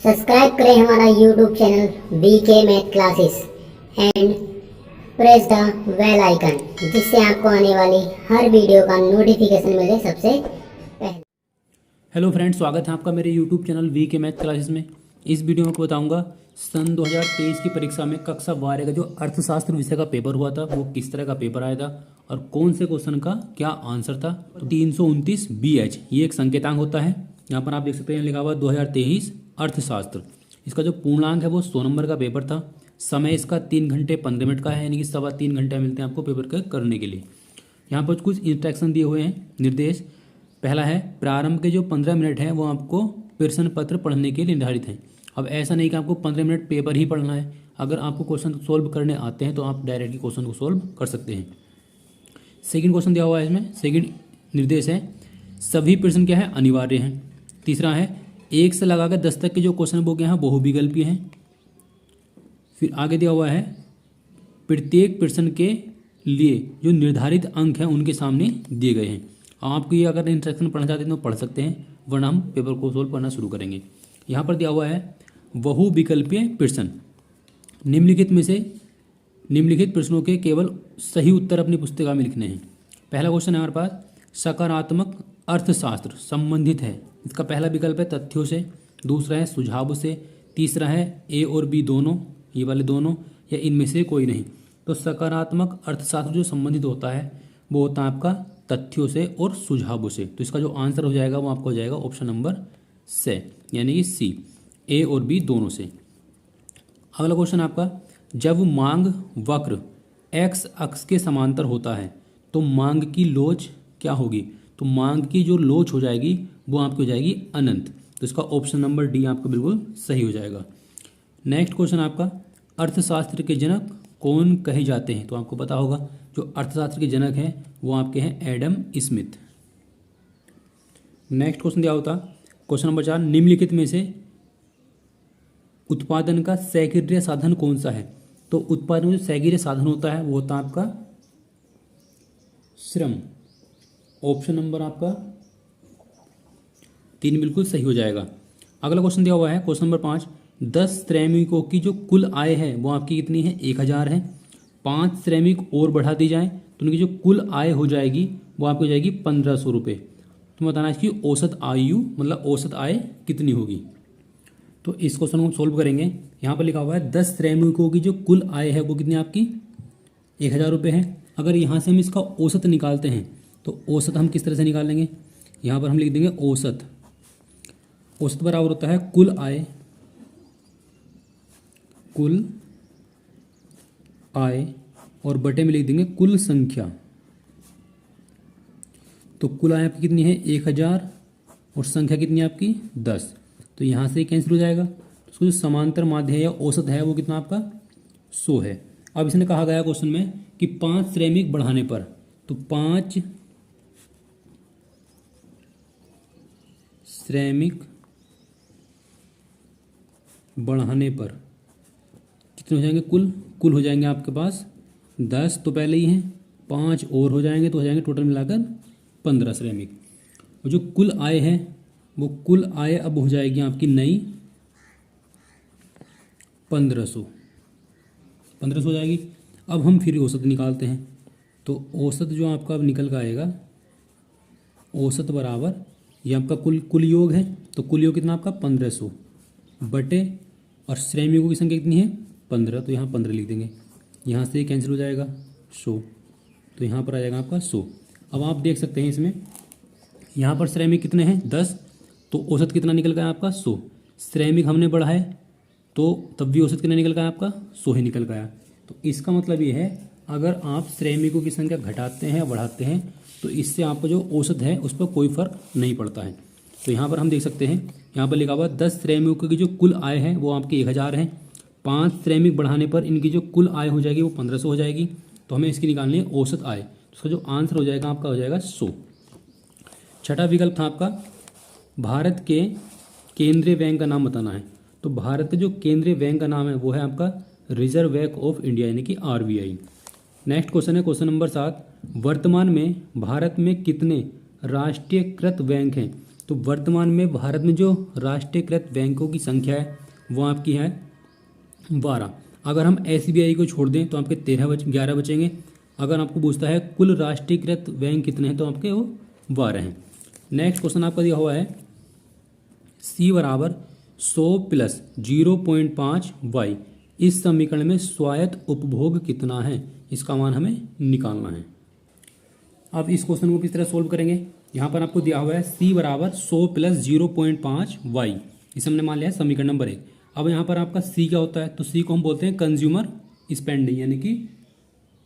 Subscribe करें हमारा YouTube channel VK math classes and press the bell icon, जिससे आपको आने वाली हर वीडियो का नोटिफिकेशन मिले सबसे पहले। हेलो फ्रेंड्स, स्वागत है आपका मेरे YouTube channel VK math classes में। इस वीडियो में आपको बताऊंगा सन 2023 की परीक्षा में कक्षा 12 का जो अर्थशास्त्र विषय का पेपर हुआ था वो किस तरह का पेपर आया था और कौन से क्वेश्चन का क्या आंसर था। तो 329 BH ये एक संकेतांक होता है। यहाँ पर आप देख सकते हैं लिखा हुआ 2023 अर्थशास्त्र। इसका जो पूर्णांक है वो 100 नंबर का पेपर था। समय इसका 3 घंटे 15 मिनट का है, यानी कि 3.25 घंटे मिलते हैं आपको पेपर करने के लिए। यहाँ पर कुछ इंस्ट्रक्शन दिए हुए हैं, निर्देश। पहला है प्रारंभ के जो 15 मिनट हैं वो आपको प्रश्न पत्र पढ़ने के लिए निर्धारित हैं। अब ऐसा नहीं कि आपको 15 मिनट पेपर ही पढ़ना है। अगर आपको क्वेश्चन सोल्व करने आते हैं तो आप डायरेक्टली क्वेश्चन को सोल्व कर सकते हैं। सेकंड क्वेश्चन दिया हुआ है इसमें, सेकंड निर्देश है सभी प्रश्न क्या है अनिवार्य हैं। तीसरा है 1 से लगाकर 10 तक के जो क्वेश्चन वो क्या है बहुविकल्पीय हैं। फिर आगे दिया हुआ है प्रत्येक प्रश्न के लिए जो निर्धारित अंक हैं उनके सामने दिए गए हैं। आपको ये अगर इंस्ट्रक्शन पढ़ना चाहते हैं तो पढ़ सकते हैं, वरना हम पेपर को सोल्व करना शुरू करेंगे। यहाँ पर दिया हुआ है बहुविकल्पीय प्रश्न। निम्नलिखित प्रश्नों के केवल सही उत्तर अपनी पुस्तिका में लिखने हैं। पहला क्वेश्चन है हमारे पास सकारात्मक अर्थशास्त्र संबंधित है। इसका पहला विकल्प है तथ्यों से, दूसरा है सुझाव से, तीसरा है ए और बी दोनों, ये वाले दोनों, या इनमें से कोई नहीं। तो सकारात्मक अर्थशास्त्र जो संबंधित होता है वो होता है आपका तथ्यों से और सुझावों से। तो इसका जो आंसर हो जाएगा वो आपको हो जाएगा ऑप्शन नंबर से, यानी कि सी, ए और बी दोनों से। अगला क्वेश्चन आपका जब मांग वक्र एक्स अक्ष के समांतर होता है तो मांग की लोच क्या होगी। तो मांग की जो लोच हो जाएगी वो आपकी हो जाएगी अनंत। तो इसका ऑप्शन नंबर डी आपका बिल्कुल सही हो जाएगा। नेक्स्ट क्वेश्चन आपका अर्थशास्त्र के जनक कौन कहे जाते हैं। तो आपको पता होगा जो अर्थशास्त्र के जनक हैं वो आपके हैं एडम स्मिथ। नेक्स्ट क्वेश्चन क्या होता, क्वेश्चन नंबर 4 निम्नलिखित में से उत्पादन का सैकड़ीय साधन कौन सा है। तो उत्पादन में जो सैकड़ीय साधन होता है वो होता है आपका श्रम। ऑप्शन नंबर आपका 3 बिल्कुल सही हो जाएगा। अगला क्वेश्चन दिया हुआ है क्वेश्चन नंबर 5 10 श्रमिकों की जो कुल आय है वो आपकी कितनी है 1000 है। 5 श्रमिक और बढ़ा दी जाए तो उनकी जो कुल आय हो जाएगी वो आपको हो जाएगी 1500 रुपये। तो बताना इसकी औसत आयु मतलब औसत आय कितनी होगी। तो इस क्वेश्चन को हम सोल्व करेंगे। यहाँ पर लिखा हुआ है 10 श्रमिकों की जो कुल आय है वो कितनी आपकी 1000 रुपये है। अगर यहाँ से हम इसका औसत निकालते हैं तो औसत हम किस तरह से निकालेंगे, यहाँ पर हम लिख देंगे औसत। औसत बराबर होता है कुल आय और बटे में लिख देंगे कुल संख्या। तो कुल आय आपकी कितनी है 1000 और संख्या कितनी है आपकी 10। तो यहाँ से कैंसिल हो जाएगा। तो जो समांतर माध्य है या औसत है वो कितना आपका 100 है। अब इसने कहा गया क्वेश्चन में कि 5 श्रमिक बढ़ाने पर, तो 5 श्रमिक बढ़ाने पर कितने हो जाएंगे कुल हो जाएंगे आपके पास 10 तो पहले ही हैं, 5 और हो जाएंगे तो हो जाएंगे टोटल मिलाकर 15 श्रमिक। और जो कुल आय है वो कुल आय अब हो जाएगी आपकी नई 1500 हो जाएगी। अब हम फिर औसत निकालते हैं। तो औसत जो आपका अब निकल कर आएगा औसत बराबर ये आपका कुल योग है। तो कुल योग कितना आपका 1500 बटे और श्रमिकों की संख्या कितनी है 15। तो यहाँ 15 लिख देंगे, यहाँ से कैंसिल हो जाएगा 100। तो यहाँ पर आ जाएगा आपका 100। अब आप देख सकते हैं इसमें यहाँ पर श्रमिक कितने हैं 10, तो औसत कितना निकल गया आपका 100। श्रमिक हमने बढ़ाए तो तब भी औसत कितना निकल गया आपका 100 ही निकल गया। तो इसका मतलब ये है अगर आप श्रमिकों की संख्या घटाते हैं या बढ़ाते हैं तो इससे आपका जो औसत है उस पर कोई फर्क नहीं पड़ता है। तो यहाँ पर हम देख सकते हैं यहाँ पर लिखा हुआ 10 श्रमिकों की जो कुल आय है वो आपकी 1000 है। 5 श्रमिक बढ़ाने पर इनकी जो कुल आय हो जाएगी वो 1500 हो जाएगी। तो हमें इसकी निकालनी है औसत आय। तो उसका जो आंसर हो जाएगा आपका हो जाएगा 100। छठा विकल्प था आपका भारत के केंद्रीय बैंक का नाम बताना है। तो भारत के जो केंद्रीय बैंक का नाम है वो है आपका रिजर्व बैंक ऑफ इंडिया, यानी कि RBI। नेक्स्ट क्वेश्चन है क्वेश्चन नंबर 7 वर्तमान में भारत में कितने राष्ट्रीयकृत बैंक हैं। तो वर्तमान में भारत में जो राष्ट्रीयकृत बैंकों की संख्या है वो आपकी है 12। अगर हम SBI को छोड़ दें तो आपके 11 बचेंगे। अगर आपको पूछता है कुल राष्ट्रीयकृत बैंक कितने हैं तो आपके वो 12 हैं। नेक्स्ट क्वेश्चन आपका दिया हुआ है C बराबर 100 प्लस 0.5 y, इस समीकरण में स्वायत्त उपभोग कितना है, इसका मान हमें निकालना है। अब इस क्वेश्चन को किस तरह सोल्व करेंगे, यहाँ पर आपको दिया हुआ है C बराबर 100 प्लस 0.5 y, इसे हमने मान लिया है समीकरण नंबर 1। अब यहाँ पर आपका C क्या होता है, तो C को हम बोलते हैं कंज्यूमर स्पेंडिंग यानी कि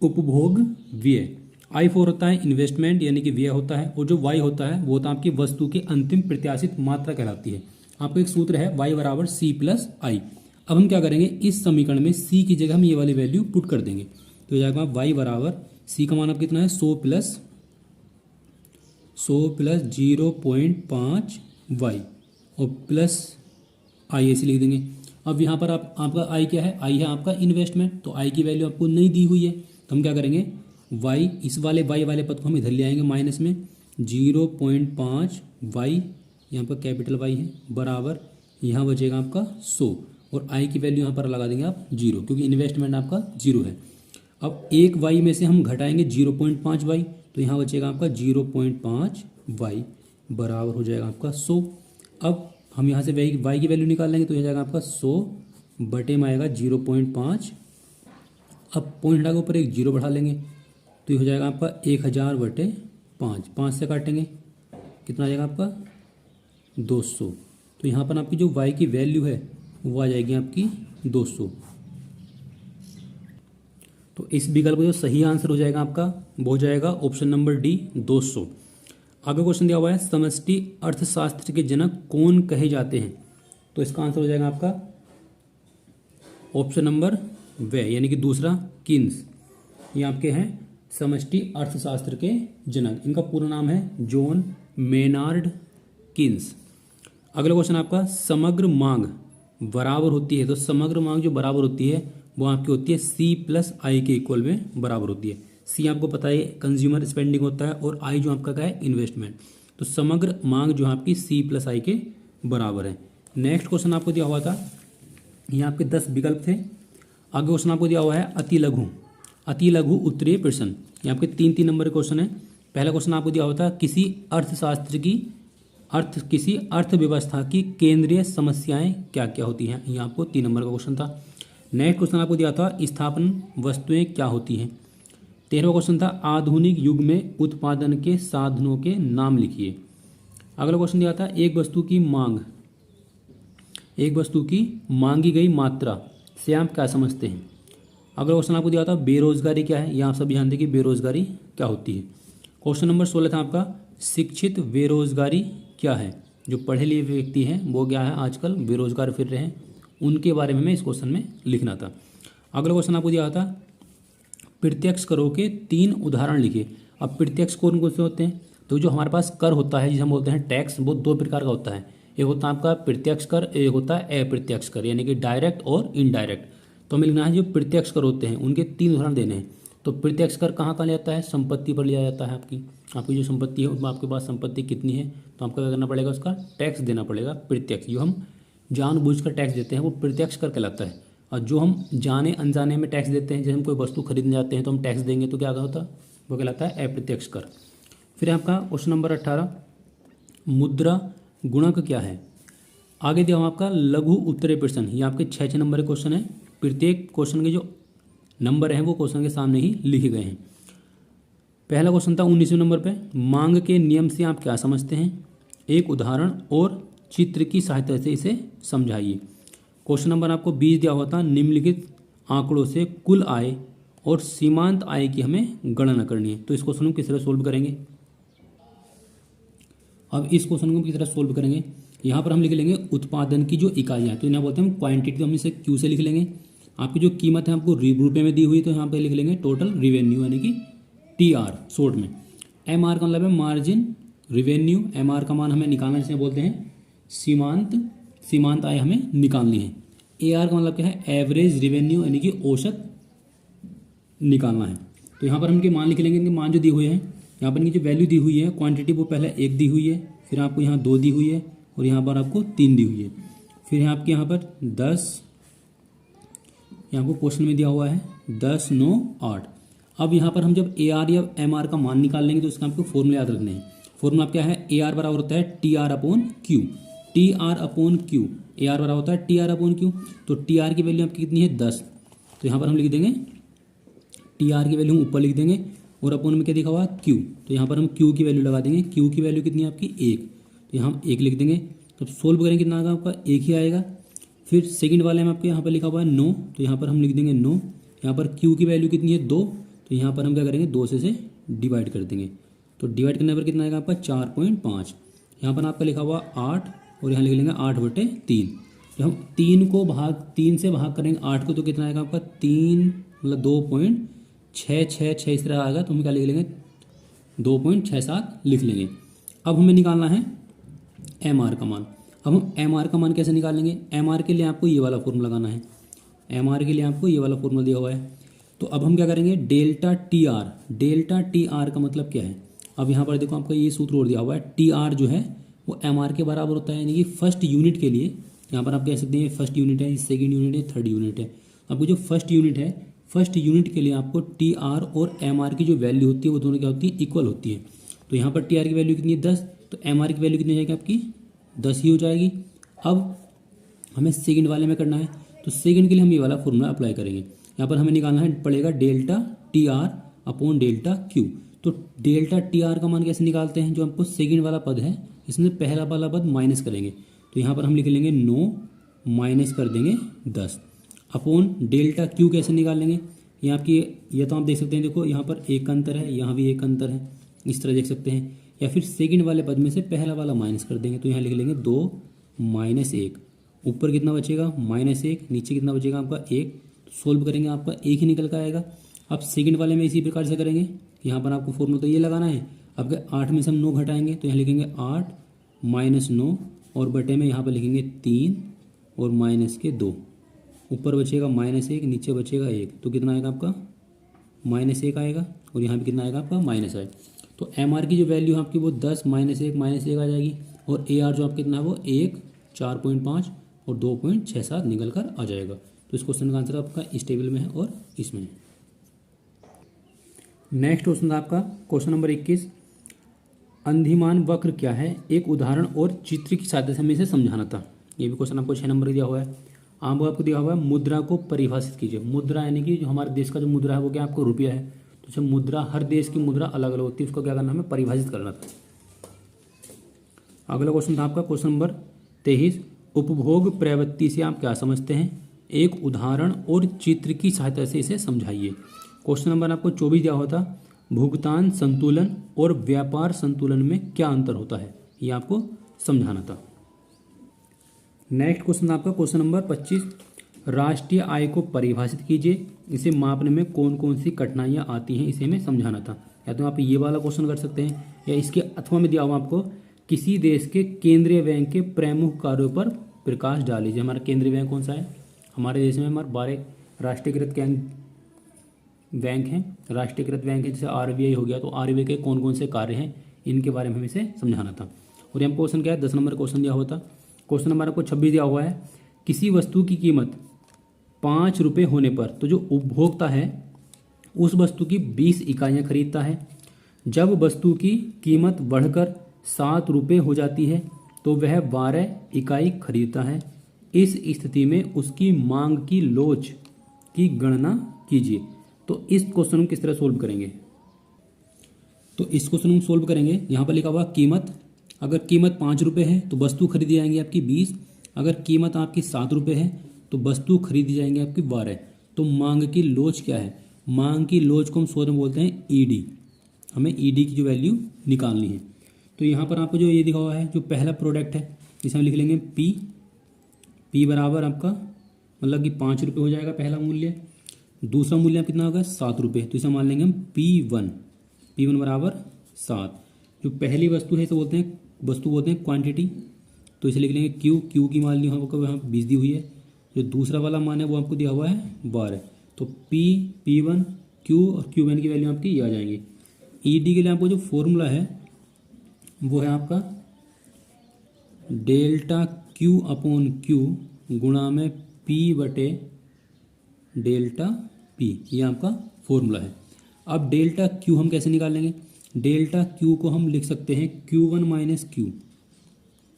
उपभोग व्यय। I4 होता है इन्वेस्टमेंट यानी कि व्यय होता है, और जो Y होता है वो होता है आपकी वस्तु की अंतिम प्रत्याशित मात्रा कहलाती है। आपको एक सूत्र है Y बराबर C प्लस I। अब हम क्या करेंगे, इस समीकरण में C की जगह हम ये वाली वैल्यू पुट कर देंगे, तो हो जाएगा Y बराबर C का मान अब कितना है 100 प्लस 0.5 y और प्लस I ऐसे लिख देंगे। अब यहाँ पर आपका I क्या है, I है आपका इन्वेस्टमेंट, तो I की वैल्यू आपको नहीं दी हुई है, तो हम क्या करेंगे y, इस वाले y वाले पद को हम इधर ले आएंगे माइनस में, 0.5 y यहाँ पर कैपिटल Y है बराबर यहाँ बचेगा आपका 100, और I की वैल्यू यहाँ पर लगा देंगे आप 0, क्योंकि इन्वेस्टमेंट आपका 0 है। अब एक y में से हम घटाएंगे 0.5 y, तो यहाँ बचेगा आपका 0.5 y बराबर हो जाएगा आपका 100। अब हम यहाँ से y की वैल्यू निकाल लेंगे, तो यह जाएगा आपका 100 बटे में आएगा 0.5। अब पॉइंट हटा के ऊपर एक 0 बढ़ा लेंगे, तो ये हो जाएगा आपका 1000 बटे 5, 5 से काटेंगे कितना आ जाएगा आपका 200। तो यहाँ पर आपकी जो y की वैल्यू है वो आ जाएगी आपकी 200। तो इस विकल्प का जो सही आंसर हो जाएगा आपका वो हो जाएगा ऑप्शन नंबर डी 200। आगे क्वेश्चन दिया हुआ है समष्टि अर्थशास्त्र के जनक कौन कहे जाते हैं, तो इसका आंसर हो जाएगा आपका ऑप्शन नंबर वे यानी कि दूसरा किन्स। ये आपके हैं समष्टि अर्थशास्त्र के जनक, इनका पूरा नाम है जॉन मेनार्ड किन्स। अगला क्वेश्चन आपका समग्र मांग बराबर होती है, तो समग्र मांग जो बराबर होती है वो आपकी होती है C प्लस I के इक्वल में बराबर होती है। C आपको पता है कंज्यूमर स्पेंडिंग होता है, और I जो आपका क्या है इन्वेस्टमेंट। तो समग्र मांग जो आपकी C प्लस I के बराबर है। नेक्स्ट क्वेश्चन आपको दिया हुआ था, ये आपके 10 विकल्प थे। आगे क्वेश्चन आपको दिया हुआ है अति लघु उत्तरीय प्रश्न, ये आपके 3 नंबर के क्वेश्चन है। पहला क्वेश्चन आपको दिया हुआ था किसी अर्थव्यवस्था की केंद्रीय समस्याएं क्या क्या होती हैं, ये आपको 3 नंबर का क्वेश्चन था। नेक्स्ट क्वेश्चन आपको दिया था स्थापन वस्तुएं क्या होती हैं। 13वां क्वेश्चन था आधुनिक युग में उत्पादन के साधनों के नाम लिखिए। अगला क्वेश्चन दिया था एक वस्तु की मांगी गई मात्रा से आप क्या समझते हैं। अगला क्वेश्चन आपको दिया था बेरोजगारी क्या है, ये आप सभी जानते हैं कि बेरोजगारी क्या होती है। क्वेश्चन नंबर 16 था आपका शिक्षित बेरोजगारी क्या है, जो पढ़े लिखे व्यक्ति हैं वो क्या है आजकल बेरोजगार फिर रहे हैं, उनके बारे में हमें इस क्वेश्चन में लिखना था। अगला क्वेश्चन आपको दिया था प्रत्यक्ष करों के 3 उदाहरण लिखिए। अब प्रत्यक्ष कौन कौन से होते हैं, तो जो हमारे पास कर होता है जिसे हम बोलते हैं टैक्स, वो 2 प्रकार का होता है। एक होता है आपका प्रत्यक्ष कर, एक होता है अप्रत्यक्ष कर यानी कि डायरेक्ट और इनडायरेक्ट। तो हमें लिखना है जो प्रत्यक्ष कर होते हैं उनके 3 उदाहरण देने हैं। तो प्रत्यक्ष कर कहाँ लिया जाता है, संपत्ति पर लिया जाता है। आपकी जो संपत्ति है उसमें आपके पास संपत्ति कितनी है, तो आपको क्या करना पड़ेगा, उसका टैक्स देना पड़ेगा प्रत्यक्ष। जो हम जानबूझकर टैक्स देते हैं वो प्रत्यक्ष कर कहलाता है, और जो हम जाने अनजाने में टैक्स देते हैं, जैसे हम कोई वस्तु खरीदने जाते हैं तो हम टैक्स देंगे तो क्या होता है, वो कहलाता है अप्रत्यक्ष कर। फिर आपका क्वेश्चन नंबर 18 मुद्रा गुणक क्या है। आगे दिया आपका लघु उत्तरीय प्रश्न, ये आपके 6 नंबर के क्वेश्चन है। प्रत्येक क्वेश्चन के जो नंबर हैं वो क्वेश्चन के सामने ही लिखे गए हैं। पहला क्वेश्चन था 19वें नंबर पे, मांग के नियम से आप क्या समझते हैं, एक उदाहरण और चित्र की सहायता से इसे समझाइए। क्वेश्चन नंबर आपको 20 दिया हुआ था, निम्नलिखित आंकड़ों से कुल आय और सीमांत आय की हमें गणना करनी है। तो इस क्वेश्चन को किस तरह सोल्व करेंगे। अब इस क्वेश्चन को किस तरह सोल्व करेंगे, यहाँ पर हम लिख लेंगे उत्पादन की जो इकाइयाँ, तो यहाँ बोलते हैं हम क्वांटिटी, तो हम इसे क्यू से लिख लेंगे। आपकी जो कीमत है आपको रुपये में दी हुई, तो यहाँ पे लिख लेंगे टोटल रिवेन्यू यानी कि TR शॉर्ट में। MR का मतलब है मार्जिन रिवेन्यू, MR का मान हमें निकालना जिसे बोलते हैं सीमांत आय हमें निकालनी है। AR का मतलब क्या है, एवरेज रिवेन्यू यानी कि औसत निकालना है। तो यहाँ पर हम इनके मान लिख लेंगे, इनके मान जो दिए हुए हैं, यहाँ पर इनकी जो वैल्यू दी हुई है क्वांटिटी वो पहले 1 दी हुई है, फिर आपको यहाँ 2 दी हुई है और यहाँ पर आपको 3 दी हुई है। फिर आपके यहाँ पर 10, यहाँ को क्वेश्चन में दिया हुआ है 10, 9, 8। अब यहाँ पर हम जब ए आर या एम आर का मान निकाल लेंगे तो इसका आपको फॉर्मूला याद रखने हैं। फॉर्मूला क्या है, ए आर बराबर होता है T R upon Q. T R upon Q, A R बराबर होता है टी आर अपॉन क्यू। तो टी आर की वैल्यू आपकी कितनी है 10, तो यहाँ पर हम लिख देंगे टी आर की वैल्यू हम ऊपर लिख देंगे और अपॉन में क्या दिखा हुआ क्यू, तो यहाँ पर हम क्यू की वैल्यू लगा देंगे। क्यू की वैल्यू कितनी है आपकी 1, तो यहाँ हम 1 लिख देंगे। तो सोल्व करेंगे कितना आएगा आपका 1 ही आएगा। फिर सेकंड वाले में आपके यहाँ पर लिखा हुआ है 9, तो यहाँ पर हम लिख देंगे 9। यहाँ पर क्यू की वैल्यू कितनी है 2, तो यहाँ पर हम क्या करेंगे 2 से डिवाइड कर देंगे। तो डिवाइड करने पर कितना आएगा आपका 4.5। यहाँ पर आपका लिखा हुआ 8 और यहाँ लिख लेंगे 8/3। जब हम 3 से भाग करेंगे 8 को तो कितना आएगा आपका 3 मतलब 2.666 इस तरह आएगा, तो हम क्या लिख लेंगे 2.67 लिख लेंगे। अब हमें निकालना है एम आर का मान। अब हम एम आर का मान कैसे निकालेंगे, एम आर के लिए आपको ये वाला फॉर्मूला लगाना है। एम आर के लिए आपको ये वाला फॉर्मूला दिया हुआ है। तो अब हम क्या करेंगे delta T R. Delta T R का मतलब क्या है, अब यहाँ पर देखो आपका ये सूत्र और दिया हुआ है। टी आर जो है वो एम आर के बराबर होता है, यानी कि फर्स्ट यूनिट के लिए यहाँ पर आप कह सकते हैं फर्स्ट यूनिट है, सेकेंड यूनिट है, थर्ड यूनिट है। आपको जो फर्स्ट यूनिट है, फर्स्ट यूनिट के लिए आपको टी आर और एम आर की जो वैल्यू होती है वो दोनों क्या होती है इक्वल होती है। तो यहाँ पर टी आर की वैल्यू कितनी है 10, तो एम आर की वैल्यू कितनी हो जाएगी आपकी 10 ही हो जाएगी। अब हमें सेकंड वाले में करना है, तो सेकंड के लिए हम ये वाला फॉर्मूला अप्लाई करेंगे। यहाँ पर हमें निकालना है पड़ेगा delta T R upon delta Q. तो डेल्टा टी आर का मान कैसे निकालते हैं, जो हमको सेकंड वाला पद है इसमें पहला वाला पद माइनस करेंगे। तो यहाँ पर हम लिख लेंगे 9 माइनस कर देंगे 10 अपॉन डेल्टा क्यू कैसे निकाल लेंगे। यहाँ आपकी ये तो आप देख सकते हैं, देखो यहाँ पर एक अंतर है, यहाँ भी एक अंतर है, इस तरह देख सकते हैं। या फिर सेकंड वाले पद में से पहला वाला माइनस कर देंगे, तो यहाँ लिख लेंगे 2 माइनस 1। ऊपर कितना बचेगा -1, नीचे कितना बचेगा आपका 1। तो सोल्व करेंगे आपका 1 ही निकल कर आएगा। अब सेकंड वाले में इसी प्रकार से करेंगे। यहाँ पर आपको फॉर्मूला तो ये लगाना है। अब 8 में से हम 9 घटाएंगे, तो यहाँ लिखेंगे 8 माइनस 9 और बटे में यहाँ पर लिखेंगे 3 और माइनस के 2। ऊपर बचेगा -1, नीचे बचेगा 1, तो कितना आएगा आपका -1 आएगा और यहाँ भी कितना आएगा आपका माइनस है। तो एम आर की जो वैल्यू है आपकी वो 10 -1 आ जाएगी और ए आर जो आपका कितना है वो 1 4.5 और 2.67 निकल कर आ जाएगा। तो इस क्वेश्चन का आंसर आपका इस टेबल में है और इसमें है। नेक्स्ट क्वेश्चन था आपका क्वेश्चन नंबर 21, अंधिमान वक्र क्या है, एक उदाहरण और चित्र की सहायता से हमें इसे समझाना था। ये भी क्वेश्चन आपको 6 नंबर दिया हुआ है। आपको दिया हुआ है मुद्रा को परिभाषित कीजिए। मुद्रा यानी कि जो हमारे देश का जो मुद्रा है वो क्या आपको रुपया है। तो जब मुद्रा, हर देश की मुद्रा अलग अलग होती है, उसको क्या करना हमें परिभाषित करना था। अगला क्वेश्चन था आपका क्वेश्चन नंबर 23, उपभोग प्रवृत्ति से आप क्या समझते हैं, एक उदाहरण और चित्र की सहायता से इसे समझाइए। क्वेश्चन नंबर आपको 24 दिया हुआ था, भुगतान संतुलन और व्यापार संतुलन में क्या अंतर होता है, ये आपको समझाना था। नेक्स्ट क्वेश्चन आपका क्वेश्चन नंबर 25, राष्ट्रीय आय को परिभाषित कीजिए, इसे मापने में कौन कौन सी कठिनाइयाँ आती हैं, इसे हमें समझाना था। या तो आप ये वाला क्वेश्चन कर सकते हैं या इसके अथवा में दिया हुआ आपको, किसी देश के केंद्रीय बैंक के प्रमुख कार्यों पर प्रकाश डालीजिए। हमारा केंद्रीय बैंक कौन सा है, हमारे देश में हमारे 12 राष्ट्रीयकृत बैंक हैं। राष्ट्रीयकृत बैंक है जैसे आरबीआई हो गया, तो आरबीआई के कौन कौन से कार्य हैं इनके बारे में हमें इसे समझाना था। और यहाँ क्वेश्चन क्या है, 10 नंबर क्वेश्चन दिया हुआ था। क्वेश्चन नंबर आपको 26 दिया हुआ है, किसी वस्तु की कीमत 5 रुपये होने पर तो जो उपभोक्ता है उस वस्तु की 20 इकाइयाँ खरीदता है। जब वस्तु की कीमत बढ़कर 7 रुपये हो जाती है तो वह 12 इकाई खरीदता है। इस स्थिति में उसकी मांग की लोच की गणना कीजिए। तो इस क्वेश्चन को किस तरह सोल्व करेंगे, तो इस क्वेश्चन को सोल्व करेंगे। यहाँ पर लिखा हुआ कीमत, अगर कीमत 5 रुपये है तो वस्तु खरीदी जाएंगी आपकी 20। अगर कीमत आपकी 7 रुपये है तो वस्तु खरीदी जाएंगी आपकी 12। तो मांग की लोच क्या है, मांग की लोच को हम शॉर्ट में बोलते हैं ईडी। हमें ईडी की जो वैल्यू निकालनी है। तो यहाँ पर आपको जो ये दिखा हुआ है, जो पहला प्रोडक्ट है इसे हम लिख लेंगे पी बराबर आपका मतलब कि 5 रुपये हो जाएगा पहला मूल्य। दूसरा मूल्य कितना होगा 7 रुपये, तो इसे मान लेंगे हम P1 बराबर 7। जो पहली वस्तु है इसे बोलते हैं क्वांटिटी, तो इसे लिख लेंगे क्यू की मान ली हमको यहाँ 20 दी हुई है। जो दूसरा वाला मान है वो आपको दिया हुआ है 12। तो P1 Q और Q1 की वैल्यू आपकी ये आ जाएंगी। ईडी के लिए आपको जो फॉर्मूला है वो है आपका डेल्टा क्यू अपॉन क्यू गुणा में पी बटे डेल्टा पी, ये आपका फॉर्मूला है। अब डेल्टा क्यू हम कैसे निकालेंगे? डेल्टा क्यू को हम लिख सकते हैं Q1 माइनस क्यू,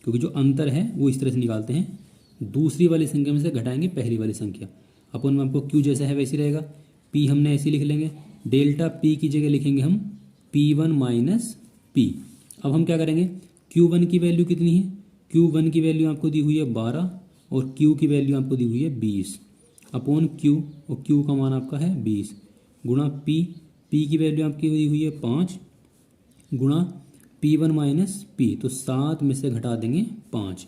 क्योंकि जो अंतर है वो इस तरह से निकालते हैं, दूसरी वाली संख्या में से घटाएंगे पहली वाली संख्या। अपन में आपको क्यू जैसा है वैसे रहेगा, पी हमने ऐसे लिख लेंगे, डेल्टा पी की जगह लिखेंगे हम P1 माइनस पी। अब हम क्या करेंगे, Q1 की वैल्यू कितनी है? Q1 की वैल्यू आपको दी हुई है 12 और Q की वैल्यू आपको दी हुई है 20 अपॉन Q, और Q का मान आपका है 20 गुणा P, P की वैल्यू आपकी दी हुई है 5 गुणा P1 माइनस पी, तो 7 में से घटा देंगे 5,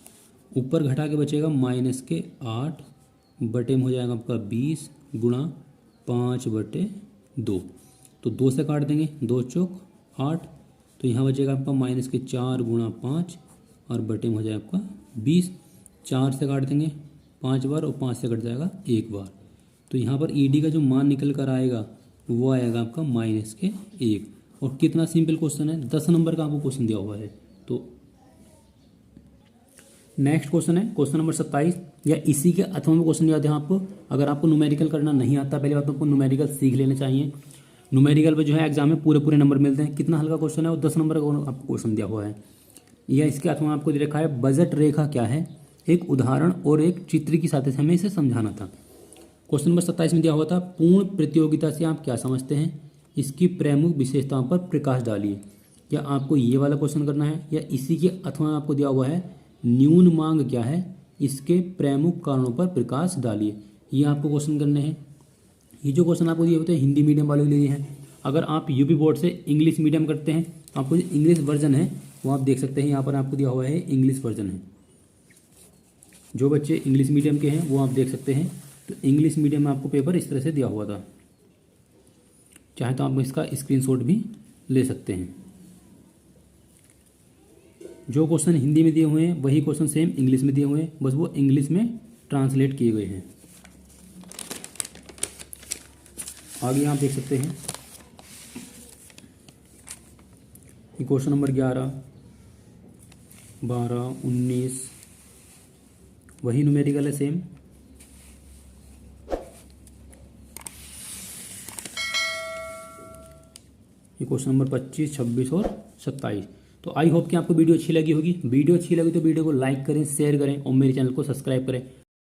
ऊपर घटा के बचेगा माइनस के 8 बटे में हो जाएगा आपका 20 गुणा 5 बटे 2, तो 2 से काट देंगे, 2 चौक 8, तो यहाँ बचेगा आपका माइनस के 4 गुणा 5 और बटे में हो जाएगा आपका 20, 4 से काट देंगे 5 बार और 5 से कट जाएगा 1 बार, तो यहाँ पर ईडी का जो मान निकल कर आएगा वो आएगा आपका माइनस के 1। और कितना सिंपल क्वेश्चन है, 10 नंबर का आपको क्वेश्चन दिया हुआ है। तो नेक्स्ट क्वेश्चन है क्वेश्चन नंबर 27, या इसी के अथवा में क्वेश्चन याद है आपको। अगर आपको न्यूमेरिकल करना नहीं आता, पहले बात तो आपको न्यूमेरिकल सीख लेना चाहिए। न्यूमेरिकल पे जो है एग्जाम में पूरे पूरे नंबर मिलते हैं। कितना हल्का क्वेश्चन है, और 10 नंबर का आपको क्वेश्चन दिया हुआ है। या इसके अथवा में आपको दे रखा है बजट रेखा क्या है, एक उदाहरण और एक चित्र की साथ हमें इसे समझाना था। क्वेश्चन नंबर 27 में दिया हुआ था, पूर्ण प्रतियोगिता से आप क्या समझते हैं, इसकी प्रमुख विशेषताओं पर प्रकाश डालिए। क्या आपको ये वाला क्वेश्चन करना है, या इसी के अथवा में आपको दिया हुआ है न्यून मांग क्या है, इसके प्रमुख कारणों पर प्रकाश डालिए। ये आपको क्वेश्चन करने हैं। ये जो क्वेश्चन आपको दिए होते हैं हिंदी मीडियम वालों के लिए हैं। अगर आप यूपी बोर्ड से इंग्लिश मीडियम करते हैं तो आपको जो इंग्लिश वर्जन है वो आप देख सकते हैं, यहाँ पर आपको दिया हुआ है इंग्लिश वर्जन है। जो बच्चे इंग्लिश मीडियम के हैं वो आप देख सकते हैं। तो इंग्लिश मीडियम में आपको पेपर इस तरह से दिया हुआ था, चाहे तो आप इसका स्क्रीनशॉट भी ले सकते हैं। जो क्वेश्चन हिंदी में दिए हुए हैं वही क्वेश्चन सेम इंग्लिश में दिए हुए हैं, बस वो इंग्लिश में ट्रांसलेट किए गए हैं। आगे आप देख सकते हैं क्वेश्चन नंबर 11, 12, 19 वही न्यूमेरिकल है सेम। ये क्वेश्चन नंबर 25, 26 और 27। तो आई होप कि आपको वीडियो अच्छी लगी होगी। वीडियो अच्छी लगी तो वीडियो को लाइक करें, शेयर करें और मेरे चैनल को सब्सक्राइब करें।